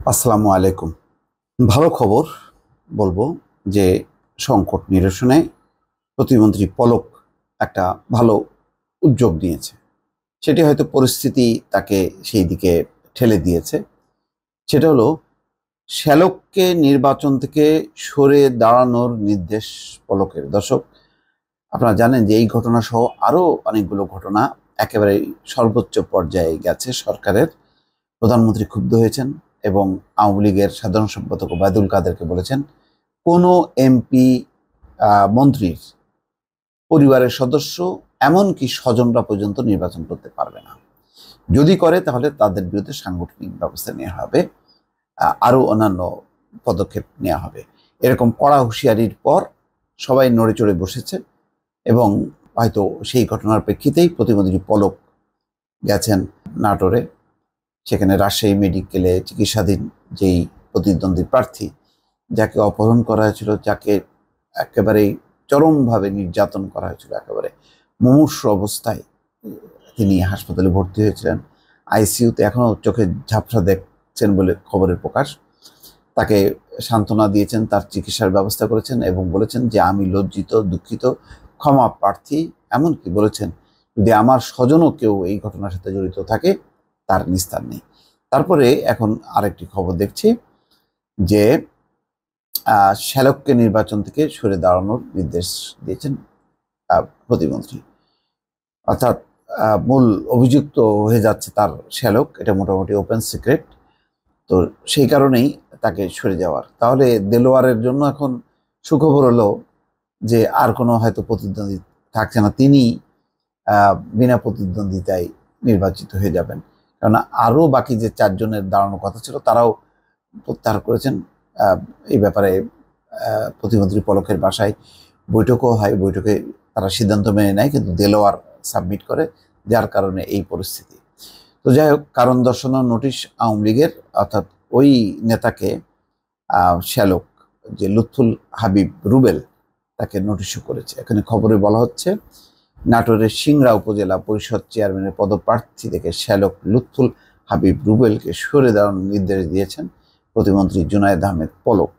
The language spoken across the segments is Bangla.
আসসালামু আলাইকুম। ভালো খবর বলবো যে সংকট নিরসনে প্রতিমন্ত্রী পলক একটা ভালো উদ্যোগ নিয়েছে। সেটি হয়তো পরিস্থিতি তাকে সেই দিকে ঠেলে দিয়েছে। সেটা হলো শ্যালককে নির্বাচন থেকে সরে দাঁড়ানোর নির্দেশ পলকের। দর্শক, আপনারা জানেন যে এই ঘটনা সহ আরও অনেকগুলো ঘটনা একেবারে সর্বোচ্চ পর্যায়ে গেছে সরকারের। প্রধানমন্ত্রী ক্ষুব্ধ হয়েছেন এবং আওয়ামী লীগের সাধারণ সম্পাদক ওবায়দুল কাদেরকে বলেছেন কোনো এমপি মন্ত্রীর পরিবারের সদস্য এমনকি স্বজনরা পর্যন্ত নির্বাচন করতে পারবে না। যদি করে তাহলে তাদের বিরুদ্ধে সাংগঠনিক ব্যবস্থা নেওয়া হবে, আরও অন্যান্য পদক্ষেপ নেওয়া হবে। এরকম কড়া হুঁশিয়ারির পর সবাই নড়ে চড়ে বসেছে এবং হয়তো সেই ঘটনার প্রেক্ষিতেই প্রতিমন্ত্রী পলক গেছেন নাটোরে। সেখানে রাজশাহী মেডিকেলে চিকিৎসাধীন যেই প্রতিদ্বন্দ্বী প্রার্থী, যাকে অপহরণ করা হয়েছিল, যাকে একেবারে চরমভাবে নির্যাতন করা হয়েছিল, একেবারে মুমূর্ষু অবস্থায় তিনি হাসপাতালে ভর্তি হয়েছিলেন, আইসিইউতে এখনও চোখে ঝাপসা দেখছেন বলে খবরের প্রকাশ। তাকে সান্ত্বনা দিয়েছেন, তার চিকিৎসার ব্যবস্থা করেছেন এবং বলেছেন যে আমি লজ্জিত, দুঃখিত, ক্ষমা প্রার্থী। এমনকি বলেছেন যদি আমার স্বজনও কেউ এই ঘটনার সাথে জড়িত থাকে তার নিস্তার নেই। তারপরে এখন আরেকটি খবর দেখছি যে শ্যালককে নির্বাচন থেকে সরে দাঁড়ানোর নির্দেশ দিয়েছেন প্রতিমন্ত্রী। অর্থাৎ মূল অভিযুক্ত হয়ে যাচ্ছে তার শ্যালক, এটা মোটামুটি ওপেন সিক্রেট। তো সেই কারণেই তাকে সরে যাওয়ার। তাহলে দেলোয়ারের জন্য এখন সুখবর হলো যে আর কোনো হয়তো প্রতিদ্বন্দ্বী থাকছে না, তিনি বিনা প্রতিদ্বন্দ্বিতায় নির্বাচিত হয়ে যাবেন। কারণ আরও বাকি যে চারজনের দাঁড়ানোর কথা ছিল তারাও প্রত্যাহার করেছেন। এই ব্যাপারে প্রতিমন্ত্রী পলকের বাসায় বৈঠকও হয়, বৈঠকে তারা সিদ্ধান্ত মেনে নেয়, কিন্তু দেলোয়ার সাবমিট করে, যার কারণে এই পরিস্থিতি। তো যাই হোক, কারণ দর্শানোর নোটিশ আওয়ামী লীগের, অর্থাৎ ওই নেতাকে শ্যালক যে লুৎফুল হাবিব রুবেল, তাকে নোটিশও করেছে। এখানে খবরে বলা হচ্ছে নাটোরের সিংড়া উপজেলা পরিষদ চেয়ারম্যানের পদপ্রার্থী থেকে শ্যালক লুৎফুল হাবিব রুবেলকে সরে দাঁড়ানোর নির্দেশ দিয়েছেন প্রতিমন্ত্রী জুনায়েদ আহমেদ পলক।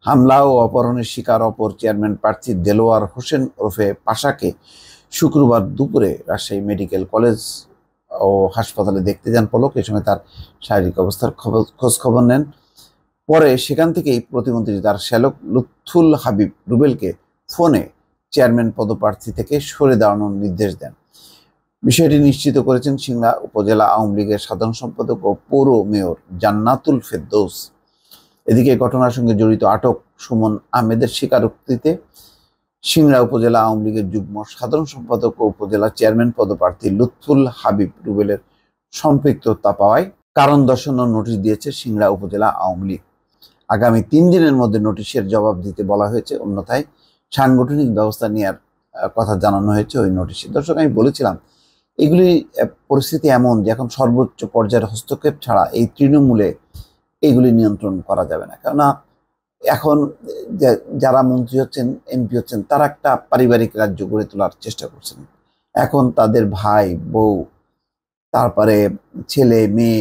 হামলা ও অপহরণের শিকার অপর চেয়ারম্যান প্রার্থী দেলোয়ার হোসেন ওরফে পাশাকে শুক্রবার দুপুরে রাজশাহী মেডিকেল কলেজ ও হাসপাতালে দেখতে যান পলক। এই সময় তার শারীরিক অবস্থার খোঁজ খবর নেন। পরে সেখান থেকেই প্রতিমন্ত্রী তার শ্যালক লুৎফুল হাবিব রুবেলকে ফোনে চেয়ারম্যান পদপ্রার্থী থেকে সরে দাঁড়ানোর নির্দেশ দেন। বিষয়টি নিশ্চিত করেছেন সিংড়া উপজেলা আওয়ামী লীগের সাধারণ সম্পাদক ও পৌর মেয়র জান্নাতুল ফেরদৌস। এদিকে ঘটনার সঙ্গে জড়িত আটক সুমন আহমেদের স্বীকারোক্তিতে সিংড়া উপজেলা আওয়ামী লীগের যুগ্ম সাধারণ সম্পাদক ও উপজেলা চেয়ারম্যান পদপ্রার্থী লুৎফুল হাবিব রুবেলের সম্পৃক্ততা পাওয়ায় কারণ দর্শানোর নোটিশ দিয়েছে সিংড়া উপজেলা আওয়ামী লীগ। আগামী 3 দিনের মধ্যে নোটিশের জবাব দিতে বলা হয়েছে, অন্যথায় সাংগঠনিক ব্যবস্থা নেওয়ার কথা জানানো হয়েছে ওই নোটিশে। দর্শক, আমি বলেছিলাম এগুলি পরিস্থিতি এমন যে এখন সর্বোচ্চ পর্যায়ের হস্তক্ষেপ ছাড়া এই তৃণমূলে এইগুলি নিয়ন্ত্রণ করা যাবে না। কেননা এখন যারা মন্ত্রী হচ্ছেন, এমপি হচ্ছেন, তারা একটা পারিবারিক রাজ্য গড়ে তোলার চেষ্টা করছেন। এখন তাদের ভাই, বউ, তারপরে ছেলে, মেয়ে,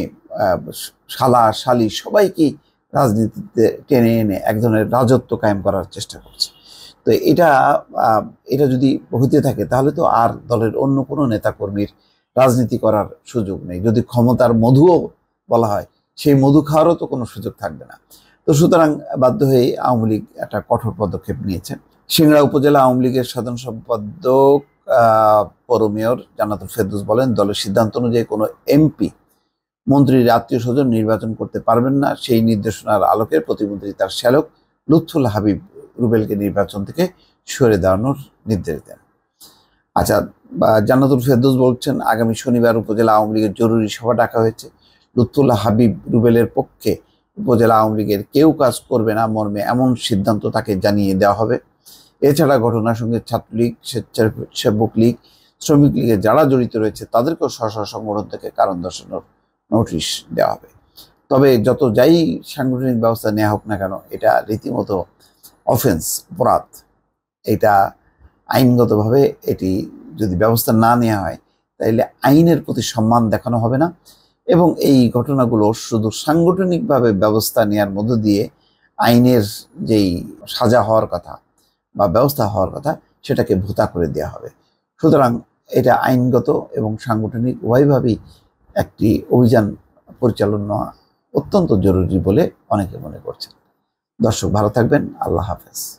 শালা, শালি সবাইকে রাজনীতিতে টেনে এনে এক ধরনের রাজত্ব কায়েম করার চেষ্টা করছে। তো এটা যদি হতে থাকে তাহলে তো আর দলের অন্য কোনো নেতাকর্মীর রাজনীতি করার সুযোগ নেই। যদি ক্ষমতার মধুও বলা হয়, সেই মধু খাওয়ারও তো কোনো সুযোগ থাকবে না। তো সুতরাং বাধ্য হয়ে আওয়ামী লীগ একটা কঠোর পদক্ষেপ নিয়েছে। সিংড়া উপজেলা আওয়ামী লীগের সাধারণ সম্পাদক পৌর মেয়র জান্নাতুল ফেরদৌস বলেন, দলের সিদ্ধান্ত অনুযায়ী কোনো এমপি মন্ত্রীর আত্মীয় স্বজন নির্বাচন করতে পারবেন না। সেই নির্দেশনার আলোকে প্রতিমন্ত্রী তার শ্যালক লুৎফুল হাবিব রুবেলকে নির্বাচন থেকে সরে দাঁড়ানোর নির্দেশ দেন। আচ্ছা, জান্নাতুল ফেরদৌস বলছেন, আগামী শনিবার উপজেলা আওয়ামী লীগের জরুরি সভা ডাকা হয়েছে। লুৎফুল হাবিব রুবেলের পক্ষে উপজেলা আওয়ামী লীগের কেউ কাজ করবে না মর্মে এমন সিদ্ধান্ত তাকে জানিয়ে দেওয়া হবে। এছাড়া ঘটনার সঙ্গে ছাত্রলীগ, স্বেচ্ছাসেবক লীগ, শ্রমিক লীগে যারা জড়িত রয়েছে তাদেরকেও স্ব সংগঠন থেকে কারণ দর্শানোর নোটিশ দেওয়া হবে। তবে যত যাই সাংগঠনিক ব্যবস্থা নেওয়া হোক না কেন, এটা রীতিমতো অফেন্স, অপরাধ। এটা আইনগতভাবে এটি যদি ব্যবস্থা না নেওয়া হয় তাহলে আইনের প্রতি সম্মান দেখানো হবে না এবং এই ঘটনাগুলো শুধু সাংগঠনিকভাবে ব্যবস্থা নেওয়ার মধ্য দিয়ে আইনের যেই সাজা হওয়ার কথা বা ব্যবস্থা হওয়ার কথা সেটাকে ভোতা করে দেওয়া হবে। সুতরাং এটা আইনগত এবং সাংগঠনিক উভয়ভাবেই একটি অভিযান পরিচালনা অত্যন্ত জরুরি বলে অনেকে মনে করছেন। দর্শক ভালো থাকবেন। আল্লাহ হাফেজ।